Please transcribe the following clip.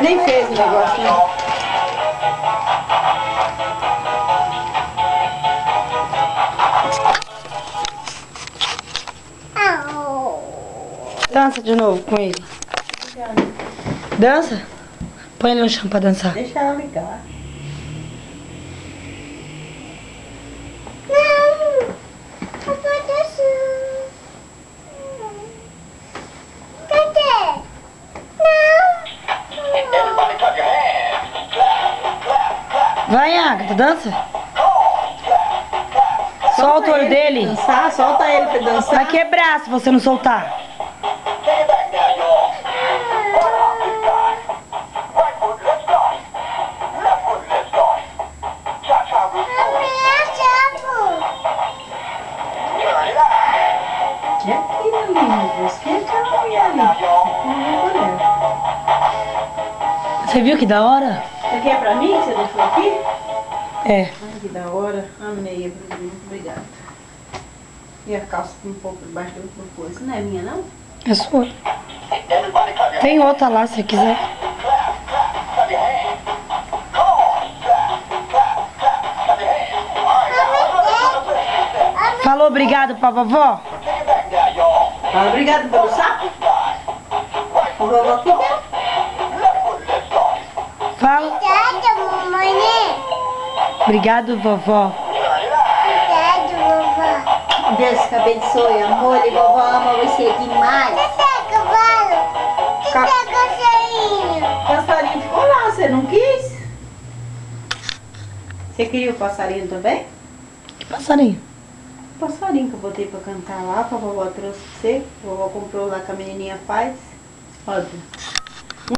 nem fez o negócio, né? Dança de novo com ele. Dança? Põe ele no chão pra dançar. Deixa ela ligar. Não! Papai dançando. Cadê? Não! Vai, Agatha, dança. Solta o olho dele. Dançar, solta ele pra dançar. Vai quebrar se você não soltar. Que aquilo, lindo. Esquenta a mulher ali. Você viu que da hora? Isso aqui é pra mim que você deixou aqui? É. Ai, que da hora. Amei, Bruno. Obrigada. E a calça com um pouco debaixo da outra coisa. Não é minha, não? É sua. Tem outra lá se quiser. Falou obrigado pra vovó? Fala, obrigado pelo sapo. O vovó aqui dentro. Fala. Obrigada, mamãe. Obrigado, vovó. Obrigada, vovó. Deus te abençoe, amor. E vovó ama você demais. Cadê, cavalo? Cadê, passarinho? O passarinho ficou lá, você não quis? Você queria o passarinho também? Que passarinho? O passarinho que eu botei pra cantar lá, que a vovó trouxe pra você. A vovó comprou lá que a menininha faz. Olha.